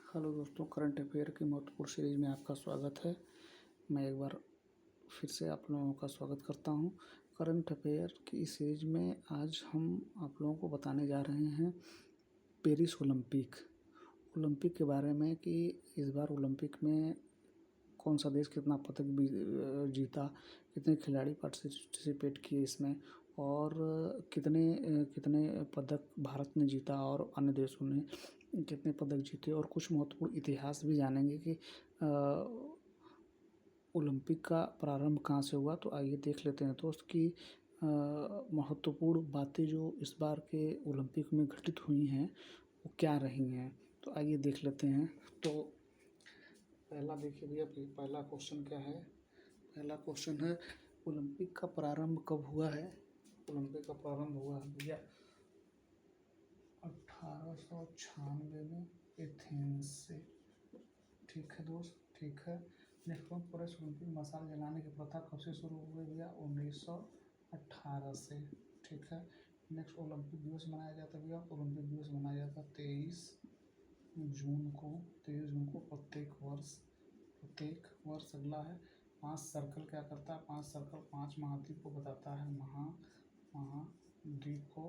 Hello दोस्तों, current affair की महत्वपूर्ण सीरीज में आपका स्वागत है। मैं एक बार फिर से आप लोगों का स्वागत करता हूं। करंट अफेयर की इस सीरीज में आज हम आप लोगों को बताने जा रहे हैं पेरिस ओलंपिक के बारे में कि इस बार ओलंपिक में कौन सा देश कितना पदक जीता, कितने खिलाड़ी पार्टिसिपेट किए इसमें और कितने पदक भारत ने जीता और अन्य देशों ने कितने पदक जीते और कुछ महत्वपूर्ण इतिहास भी जानेंगे कि ओलंपिक का प्रारंभ कहाँ से हुआ। तो आइए देख लेते हैं दोस्त कि महत्वपूर्ण बातें जो इस बार के ओलंपिक में घटित हुई हैं वो क्या रही हैं। तो आइए देख लेते हैं। तो पहला देखिए भैया, पहला क्वेश्चन क्या है। पहला क्वेश्चन है ओलंपिक का प्रारंभ कब हुआ है। ओलंपिक का प्रारंभ हुआ है भैया 1896 में एथेंस से। ठीक है दोस्त, ठीक है। नेक्स्ट वन, पूरे ओलंपिक मशाल जलाने की प्रथा कब से शुरू हुई भैया? 1918 से। ठीक है। नेक्स्ट, ओलंपिक दिवस मनाया जाता है भैया। ओलंपिक दिवस मनाया जाता है 23 जून को प्रत्येक वर्ष। अगला है 5 सर्कल क्या करता है? 5 सर्कल 5 महाद्वीप को बताता है, महाद्वीप को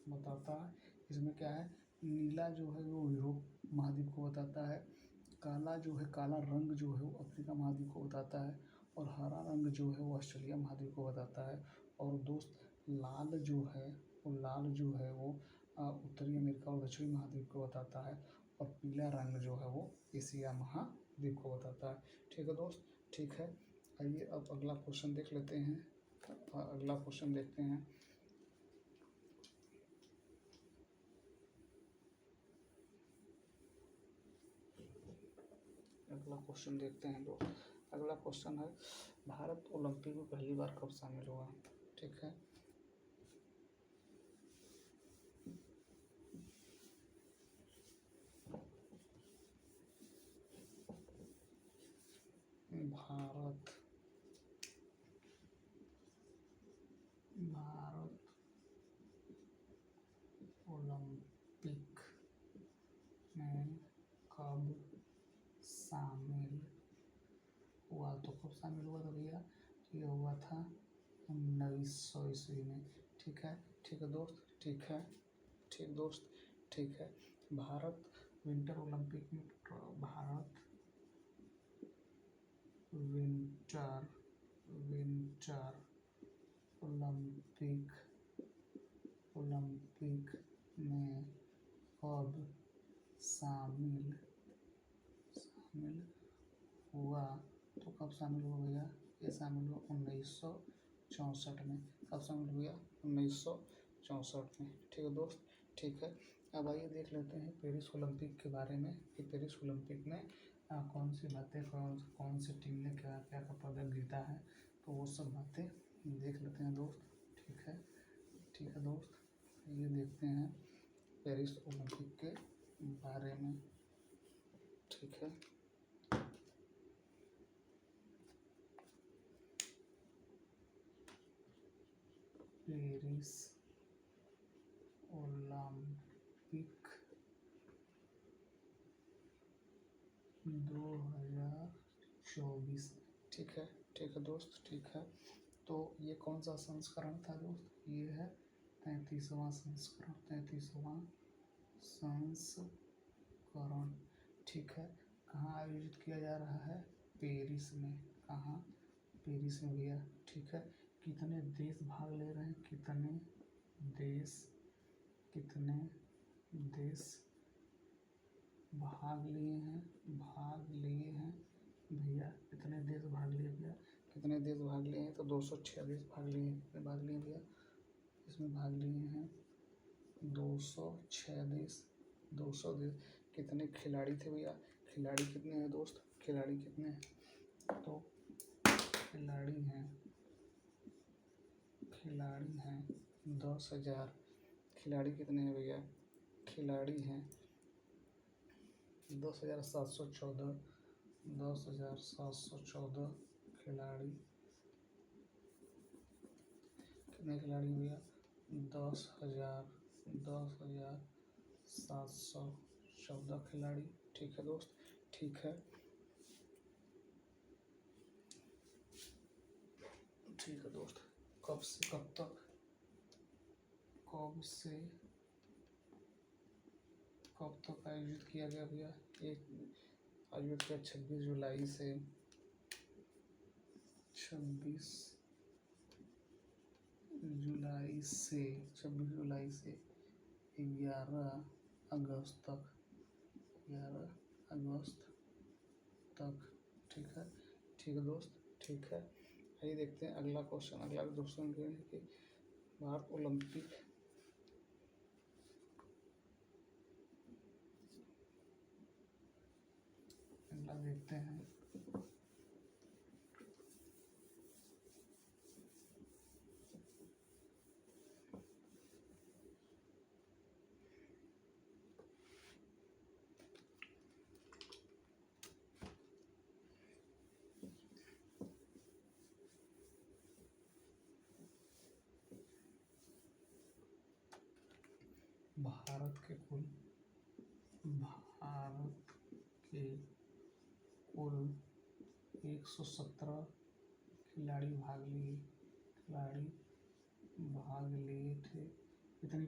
बताता है। इसमें क्या है, नीला जो है वो यूरोप महाद्वीप को बताता है, काला जो है, काला रंग जो है वो अफ्रीका महाद्वीप को बताता है और हरा रंग जो है वो ऑस्ट्रेलिया महाद्वीप को बताता है। और दोस्त लाल जो है वो उत्तरी अमेरिका और दक्षिणी महाद्वीप को बताता है और पीला रंग जो है वो एशिया महाद्वीप को बताता है। ठीक है दोस्त, ठीक है। आइए अब अगला क्वेश्चन देख लेते हैं। अगला क्वेश्चन देखते हैं। अगला क्वेश्चन देखते हैं दोस्त। अगला क्वेश्चन है भारत ओलंपिक में पहली बार कब शामिल हुआ? ठीक है। भारत ओलंपिक में कब शामिल हुआ? तो कब शामिल हुआ था भैया? ये हुआ था 1900 ईस्वी में। ठीक है, ठीक है दोस्त, ठीक है, ठीक दोस्त, ठीक है। भारत विंटर ओलंपिक में भारत विंटर ओलंपिक में कब शामिल हुआ? तो कब शामिल हुआ भैया? ये शामिल हुआ 1964 में। कब शामिल हुआ? 1964 में। ठीक है दोस्त, ठीक है। अब आइए देख लेते हैं पेरिस ओलंपिक के बारे में कि पेरिस ओलंपिक में कौन सी बातें, कौन सी टीम ने क्या क्या पदक जीता है। तो वो सब बातें देख लेते हैं दोस्त। ठीक है, ठीक है दोस्त। ये देखते हैं पेरिस ओलंपिक के बारे में। ठीक है, पेरिस ओलंपिक 2024। ठीक है, ठीक है दोस्त, ठीक है। तो ये कौन सा संस्करण था दोस्त? ये है 33वां संस्करण, 33वां संस्करण। ठीक है। कहाँ आयोजित किया जा रहा है? पेरिस में। कहाँ? पेरिस में भैया। ठीक है। कितने देश भाग ले रहे हैं? कितने देश भाग लिए हैं भैया? कितने देश भाग लिए भैया? कितने देश भाग लिए हैं? तो 206 देश भाग लिए हैं। कितने भाग लिए भैया? इसमें भाग लिए हैं 206 देश। 200 देश। कितने खिलाड़ी थे भैया? खिलाड़ी कितने हैं दोस्त? खिलाड़ी कितने हैं? तो खिलाड़ी हैं 10,000। खिलाड़ी कितने हैं भैया? खिलाड़ी हैं 10,714। 10,714 खिलाड़ी। कितने खिलाड़ी भैया? 10,714 खिलाड़ी। ठीक है दोस्त, ठीक है, ठीक है दोस्त। कब से कब तक, कब से कब तक आयोजित किया गया भैया? एक आयोजित किया 26 जुलाई से 26 जुलाई से 11 अगस्त तक, 11 अगस्त तक। ठीक है, ठीक है दोस्त, ठीक है। आइए देखते हैं अगला क्वेश्चन। अगला क्वेश्चन ये है कि भारत ओलंपिक अगला देखते हैं। भारत के कुल 117 खिलाड़ी भाग लिए थे। कितनी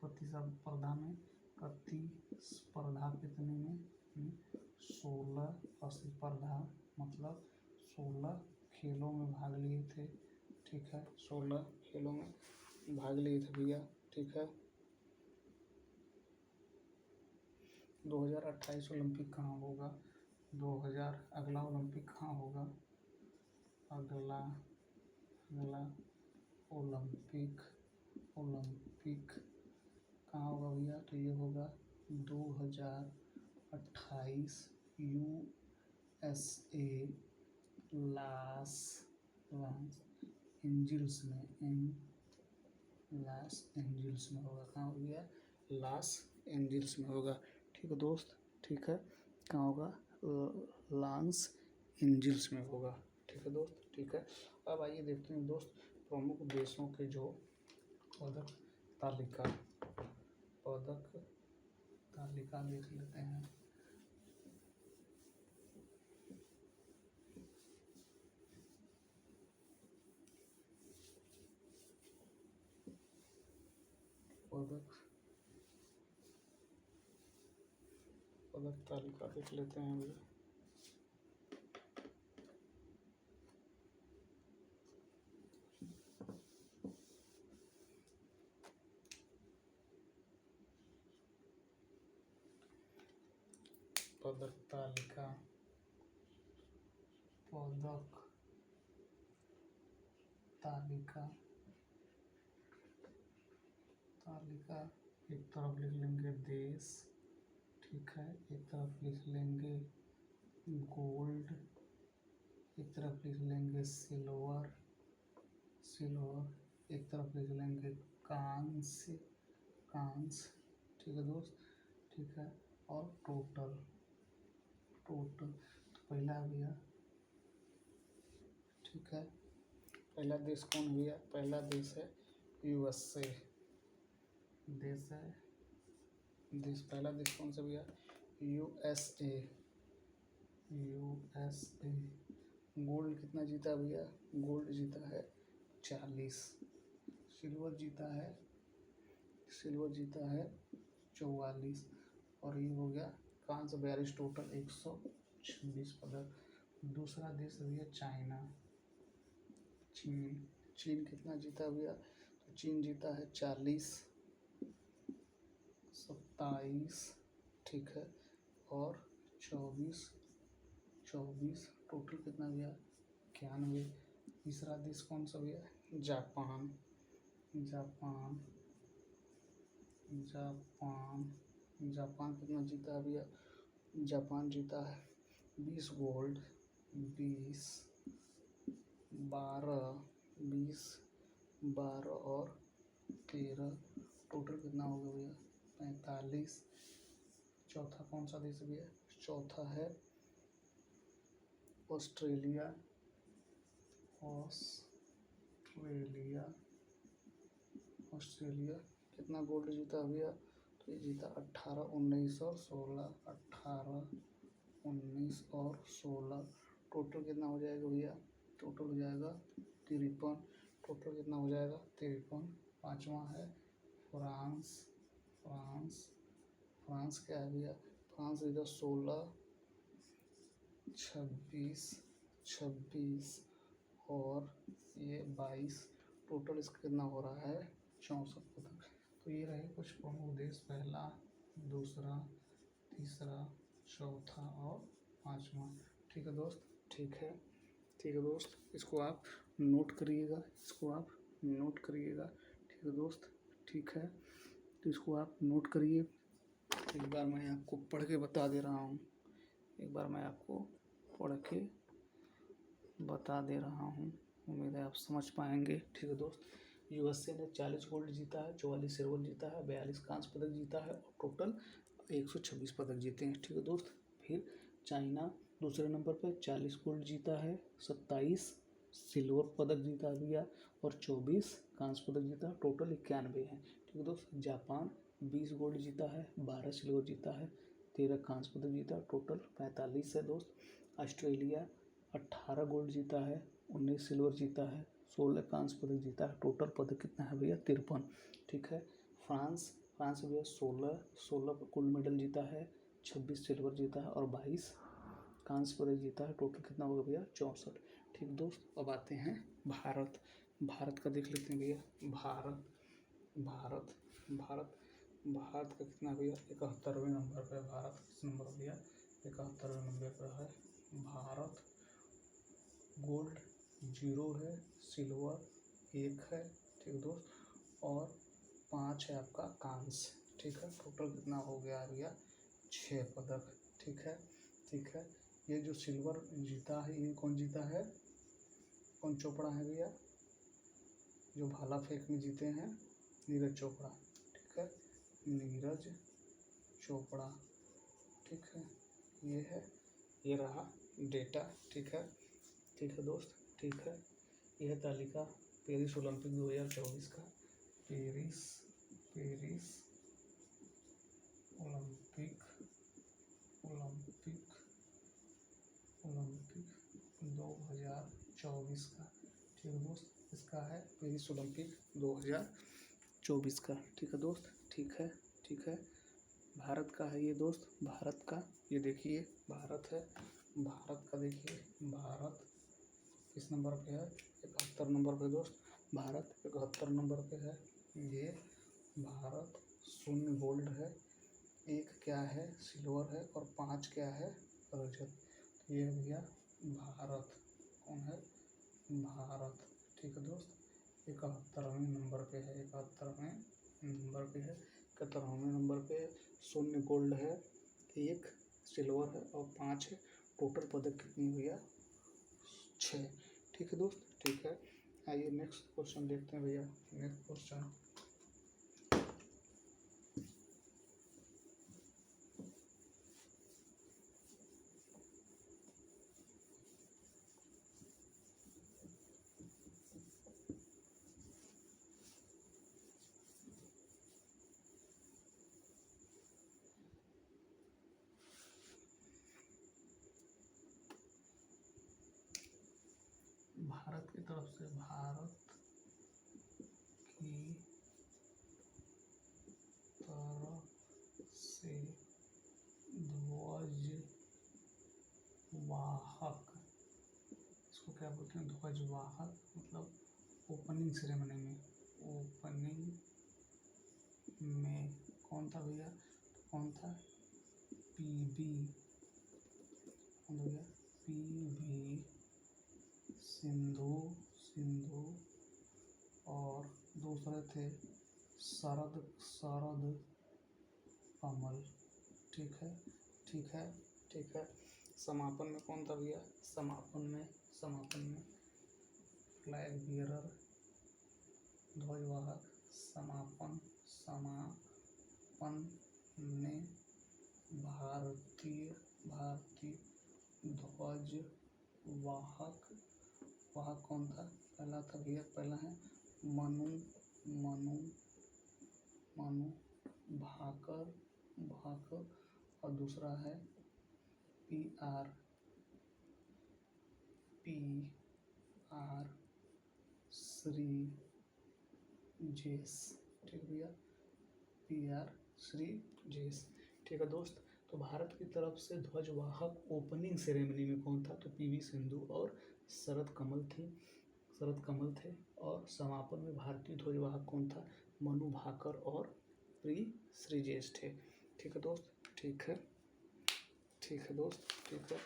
प्रतिस्पर्धा में? प्रतिस्पर्धा कितनी में? 16 प्रतिस्पर्धा, मतलब 16 खेलों में भाग लिए थे। ठीक है, 16 खेलों में भाग लिए थे भैया। ठीक है, 2028 ओलंपिक कहाँ होगा? 2000 अगला ओलंपिक कहाँ होगा? अगला ओलंपिक कहाँ होगा भैया? तो ये होगा 2028 USA लॉस एंजिल्स में होगा। कहाँ हो गया? लॉस एंजिल्स में होगा। ठीक है दोस्त, ठीक है, कहाँ होगा? लॉस एंजिल्स में होगा। ठीक है दोस्त, ठीक है। अब आइए देखते हैं दोस्त प्रमुख देशों के जो पदक तालिका देख लेते हैं। पदक तालिका देख लेते हैं भैया। पदक तालिका एक तरफ लिख लेंगे देश। ठीक है, एक तरफ लिख लेंगे गोल्ड, एक तरफ लिख लेंगे सिल्वर, एक तरफ लिख लेंगे कांस्य। ठीक है दोस्त, ठीक है। और टोटल तो पहला भैया, ठीक है, पहला देश कौन भैया? पहला देश है USA पहला देश कौन सा भैया? USA। गोल्ड कितना जीता भैया? गोल्ड जीता है 40। सिल्वर जीता है 44। और ये हो गया कांस्य 42। टोटल 126 पदक। दूसरा देश भैया चाइना। चीन कितना जीता भैया? तो चीन जीता है 40, 27, ठीक है, और 24। टोटल कितना भैया? 91। तीसरा देश कौन सा भैया? जापान कितना जीता है भैया? जापान जीता है 20 गोल्ड, 12 और 13। टोटल कितना होगा भैया? 45। चौथा कौन सा देश भैया? चौथा है ऑस्ट्रेलिया कितना गोल्ड जीता भैया? तो ये जीता 18, 19 और 16, 18, 19 और 16। टोटल कितना हो जाएगा भैया? टोटल हो जाएगा 53। टोटल कितना हो जाएगा? 53। पाँचवा है फ्रांस। फ्रांस फ्रांस क्या है भैया? फ्रांस इधर 16, 26, 26 और ये 22। टोटल इसका कितना हो रहा है? 64 पदक। तो ये रहे कुछ प्रमुख देश, पहला, दूसरा, तीसरा, चौथा और पाँचवा। ठीक है दोस्त, ठीक है, ठीक है दोस्त, इसको आप नोट करिएगा, इसको आप नोट करिएगा। ठीक है दोस्त, ठीक है, तो इसको आप नोट करिए। एक बार मैं आपको पढ़ के बता दे रहा हूँ, एक बार मैं आपको पढ़ के बता दे रहा हूँ, उम्मीद है आप समझ पाएंगे। ठीक है दोस्त, यूएसए ने 40 गोल्ड जीता है, 44 सिल्वर जीता है, 42 कांस्य पदक जीता है और टोटल 126 पदक जीते हैं। ठीक है दोस्त, फिर चाइना दूसरे नंबर पर 40 गोल्ड जीता है, 27 सिल्वर पदक जीता दिया और 24 कांस्य पदक जीता, टोटल 91 है। ठीक है दोस्त, जापान 20 गोल्ड जीता है, 12 सिल्वर जीता है, 13 कांस्य पदक जीता, टोटल 45 है दोस्त। ऑस्ट्रेलिया 18 गोल्ड जीता है, 19 सिल्वर जीता है, 16 कांस्य पदक जीता है, टोटल पदक कितना है भैया? 53। ठीक है, फ्रांस फ्रांस भैया 16 गोल्ड मेडल जीता है, 26 सिल्वर जीता है और 22 कांस्य पदक जीता है, टोटल कितना होगा भैया? 64। ठीक दोस्त, अब आते हैं भारत। भारत का देख लेते हैं भैया। भारत भारत भारत भारत का कितना भैया? 71वें नंबर पर। भारत किस नंबर भैया? 71वें नंबर पर है भारत। गोल्ड 0 है, सिल्वर 1 है, ठीक दोस्त, और 5 है आपका कांस्य। ठीक है, टोटल कितना हो गया भैया? 6 पदक। ठीक है, ठीक है, ये जो सिल्वर जीता है ये कौन जीता है? कौन चोपड़ा है भैया? जो भाला फेंक में जीते हैं, नीरज चोपड़ा। ठीक है, नीरज चोपड़ा। ठीक है, ये है, ये रहा डेटा। ठीक है, ठीक है दोस्त, ठीक है, यह तालिका पेरिस ओलंपिक 2024 का। Paris Paris Olympic Olympic Olympic 2024 का। ठीक है दोस्त, इसका है पेरिस ओलंपिक 2024 का। ठीक है दोस्त, ठीक है, ठीक है, भारत का है ये दोस्त। भारत का ये देखिए, भारत है, भारत का देखिए, भारत किस नंबर पे है? 71 नंबर पे दोस्त। भारत 71 नंबर पे है। ये भारत 0 गोल्ड है, 1 क्या है? सिल्वर है और 5 क्या है? रजत। तो ये भैया भारत कौन है? भारत। ठीक है दोस्त, 71वें नंबर पे है, 71वें नंबर पे है, 71वें नंबर पे 0 गोल्ड है, 1 सिल्वर है और 5 है, टोटल पदक कितनी भैया? 6। ठीक है दोस्त, ठीक है, आइए नेक्स्ट क्वेश्चन देखते हैं भैया। नेक्स्ट क्वेश्चन, भारत की तरफ से, भारत की तरफ से ध्वज वाहक, इसको क्या बोलते हैं? ध्वज वाहक, मतलब ओपनिंग सेरेमनी में, ओपनिंग में कौन था भैया? तो कौन था? पीवी, कौन था भैया? पीवी सिंधु, सिंधु, और दूसरे थे शरद, शरद कमल। ठीक है, ठीक है, ठीक है, समापन में कौन था भैया? समापन में, समापन में फ्लैग बियरर, ध्वजवाहक, समापन, समापन में भारतीय भारतीय ध्वज वाहक, वाहक कौन था? पहला था भैया, पहला है मनु, मनु, मनु भाकर, भाकर, और दूसरा है PR, PR श्रीजेश। ठीक भैया, PR श्रीजेश। ठीक है दोस्त। तो भारत की तरफ से ध्वजवाहक ओपनिंग सेरेमनी में कौन था? तो PV सिंधु और शरद कमल थे। और समापन में भारतीय ध्वजवाहक कौन था? मनु भाकर और प्री श्रीजेश थे। ठीक है दोस्त, ठीक है दोस्त, ठीक है।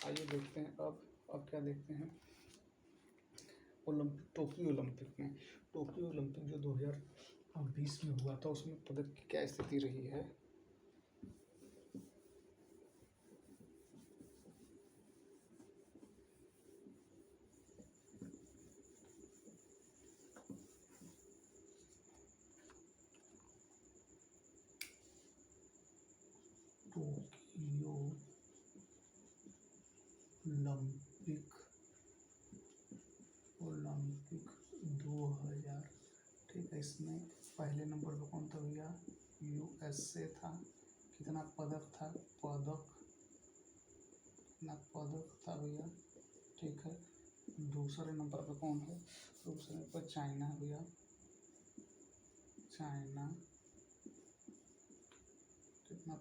आइए देखते हैं अब क्या देखते हैं टोक्यो ओलंपिक जो 2020 में हुआ था, उसमें पदक की क्या स्थिति रही है? Tokyo Olympic 2000। ठीक है, इसमें पहले नंबर पर कौन था भैया? USA था। कितना पदक था? पदक था भैया। ठीक है। दूसरे नंबर पर कौन है? दूसरे पर चाइना है भैया, चाइना। कितना?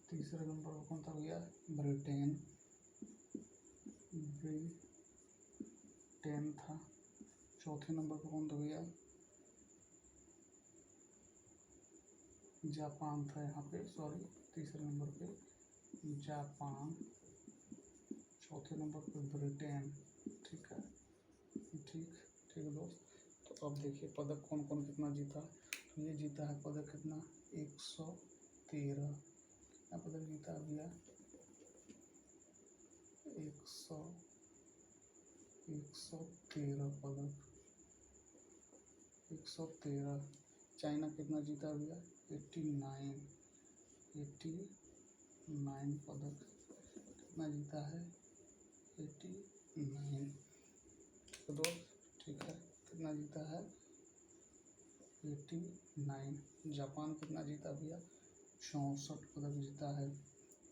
तीसरे नंबर पर कौन था भैया? ब्रिटेन था। चौथे नंबर पर कौन था भैया? जापान था यहाँ पे, सॉरी, तीसरे नंबर पे जापान, चौथे नंबर पे ब्रिटेन। ठीक है, ठीक है दोस्त। तो अब देखिए पदक कौन कौन कितना जीता। तो ये जीता है पदक कितना? 113। कितना पदक जीता है भैया? 113 पदक, 113। चाइना कितना जीता भैया? 89 पदक। कितना जीता है? 89। तो दोस्त, ठीक है, कितना जीता है? 89। जापान कितना जीता भैया? 64 पदक जीता है।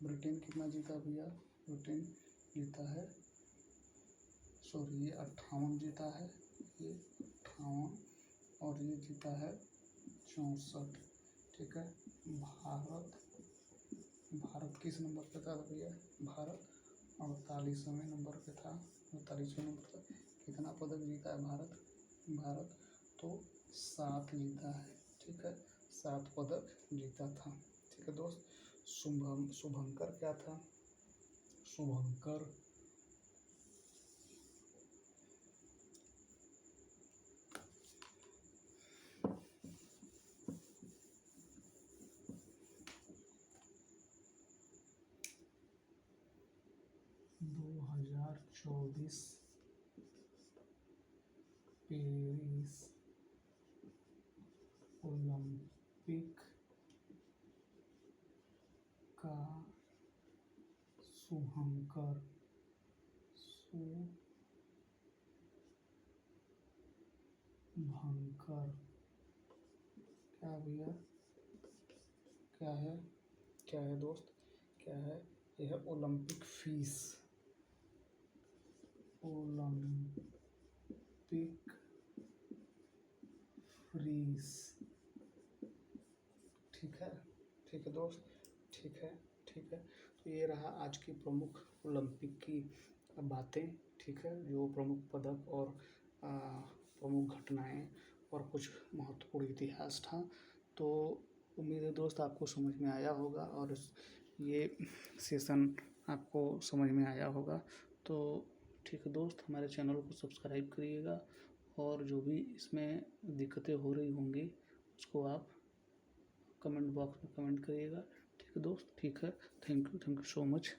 ब्रिटेन कितना जीता भैया? ब्रिटेन जीता है, सॉरी, ये 58 जीता है, ये 58, और ये जीता है 64। ठीक है। भारत किस नंबर पे था भैया? भारत 48वें नंबर पे था। 48वें नंबर पर कितना पदक जीता है भारत? तो 7 जीता है। ठीक है, 7 पदक जीता था। ठीक है दोस्त। शुभंकर क्या था? शुभंकर 2024 पेरिस ओलंपिक का शुभंकर क्या भैया? क्या है दोस्त? क्या है? यह ओलंपिक फीस ठीक है दोस्त, ठीक है। तो ये रहा आज की प्रमुख ओलंपिक की बातें। ठीक है, जो प्रमुख पदक और प्रमुख घटनाएं और कुछ महत्वपूर्ण इतिहास था। तो उम्मीद है दोस्त आपको समझ में आया होगा और ये सेशन आपको समझ में आया होगा। तो ठीक है दोस्त, हमारे चैनल को सब्सक्राइब करिएगा और जो भी इसमें दिक्कतें हो रही होंगी उसको आप कमेंट बॉक्स में कमेंट करिएगा। ठीक है दोस्त, ठीक है। Thank you so much.